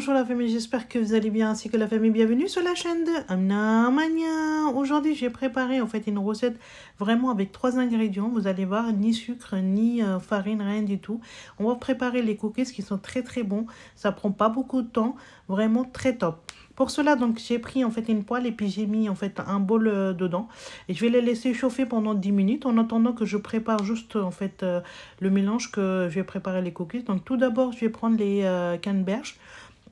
Bonjour la famille, j'espère que vous allez bien ainsi que la famille. Bienvenue sur la chaîne de Amna Mania. Aujourd'hui j'ai préparé en fait une recette vraiment avec 3 ingrédients. Vous allez voir, ni sucre, ni farine, rien du tout. On va préparer les cookies qui sont très bons. Ça prend pas beaucoup de temps, vraiment très top. Pour cela, donc j'ai pris en fait une poêle et puis j'ai mis en fait un bol dedans. Et je vais les laisser chauffer pendant 10 minutes en attendant que je prépare juste en fait le mélange que je vais préparer les cookies. Donc tout d'abord, je vais prendre les canneberges.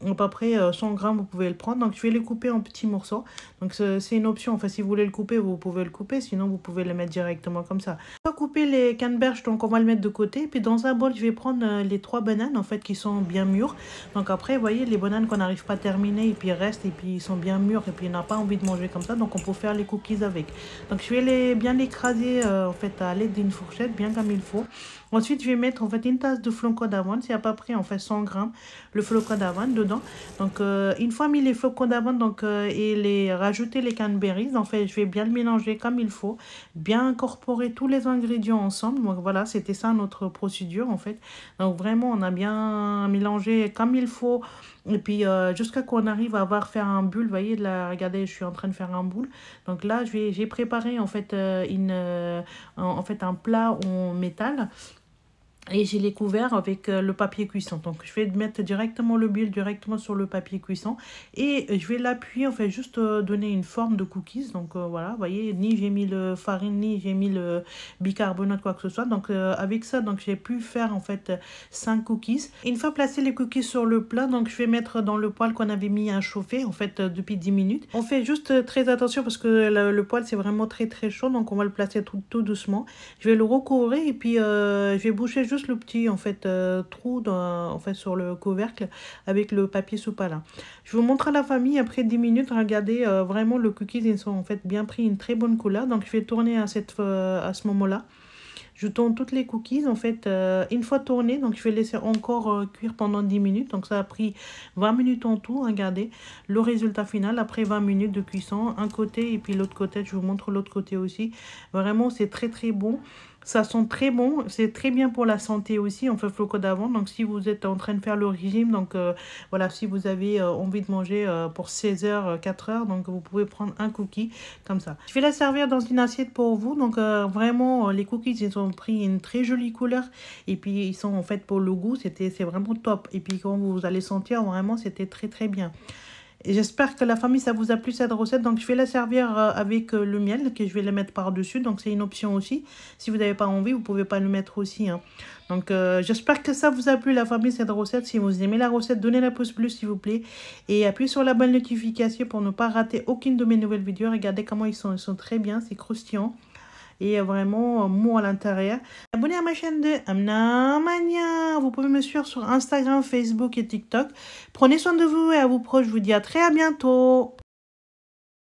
À peu près 100 grammes, vous pouvez le prendre. Donc je vais les couper en petits morceaux. Donc c'est une option. Enfin, si vous voulez le couper, vous pouvez le couper. Sinon, vous pouvez le mettre directement comme ça. On va couper les canneberges, donc on va le mettre de côté. Et puis dans un bol, je vais prendre les 3 bananes en fait qui sont bien mûres. Donc après, vous voyez, les bananes qu'on n'arrive pas à terminer et puis ils restent et puis ils sont bien mûrs et puis on n'a pas envie de manger comme ça. Donc on peut faire les cookies avec. Donc je vais bien l'écraser en fait à l'aide d'une fourchette, bien comme il faut. Ensuite, je vais mettre en fait une tasse de flocons d'avoine. C'est à peu près en fait 100 grammes le flocon d'avoine dedans. Donc une fois mis les flocons d'avoine et rajouter les cranberries, en fait je vais bien le mélanger comme il faut, bien incorporer tous les ingrédients ensemble. Donc voilà, c'était ça notre procédure en fait. Donc vraiment on a bien mélangé comme il faut et puis jusqu'à qu'on arrive à faire un boule. Vous voyez là, regardez, je suis en train de faire un boule. Donc là j'ai préparé en fait un plat en métal. Et j'ai les couverts avec le papier cuisson. Donc je vais mettre directement le bulle directement sur le papier cuisson. Et je vais l'appuyer, en fait, juste donner une forme de cookies. Donc voilà, vous voyez, ni j'ai mis le farine, ni j'ai mis le bicarbonate, quoi que ce soit. Donc avec ça, donc j'ai pu faire en fait 5 cookies. Une fois placé les cookies sur le plat, donc je vais mettre dans le poêle qu'on avait mis à chauffer en fait depuis 10 minutes. On fait juste très attention parce que le poêle c'est vraiment très chaud. Donc on va le placer tout doucement. Je vais le recouvrir et puis je vais boucher juste le petit en fait trou sur le couvercle avec le papier soupalin. Je vous montre à la famille après 10 minutes. Regardez, vraiment le cookies ils sont en fait bien pris une très bonne couleur. Donc je vais tourner à ce moment là. Je tourne toutes les cookies en fait une fois tourné. Donc je vais laisser encore cuire pendant 10 minutes. Donc ça a pris 20 minutes en tout. Regardez le résultat final après 20 minutes de cuisson. Un côté et puis l'autre côté. Je vous montre l'autre côté aussi. Vraiment c'est très bon. Ça sent très bon, c'est très bien pour la santé aussi, on fait flocons d'avoine. Donc si vous êtes en train de faire le régime, donc voilà, si vous avez envie de manger pour 16 heures, 4 heures, donc vous pouvez prendre un cookie comme ça. Je vais la servir dans une assiette pour vous. Donc vraiment, les cookies, ils ont pris une très jolie couleur. Et puis ils sont en fait pour le goût, c'est vraiment top. Et puis quand vous allez sentir, vraiment, c'était très bien. J'espère que la famille, ça vous a plu cette recette. Donc, je vais la servir avec le miel que je vais le mettre par-dessus. Donc, c'est une option aussi. Si vous n'avez pas envie, vous pouvez pas le mettre aussi. Hein. Donc, j'espère que ça vous a plu la famille, cette recette. Si vous aimez la recette, donnez la pouce bleu s'il vous plaît. Et appuyez sur la bonne notification pour ne pas rater aucune de mes nouvelles vidéos. Regardez comment ils sont très bien, c'est croustillant. Et vraiment mou à l'intérieur. Abonnez à ma chaîne de Amna Mania. Vous pouvez me suivre sur Instagram, Facebook et TikTok. Prenez soin de vous et à vos proches. Je vous dis à très bientôt.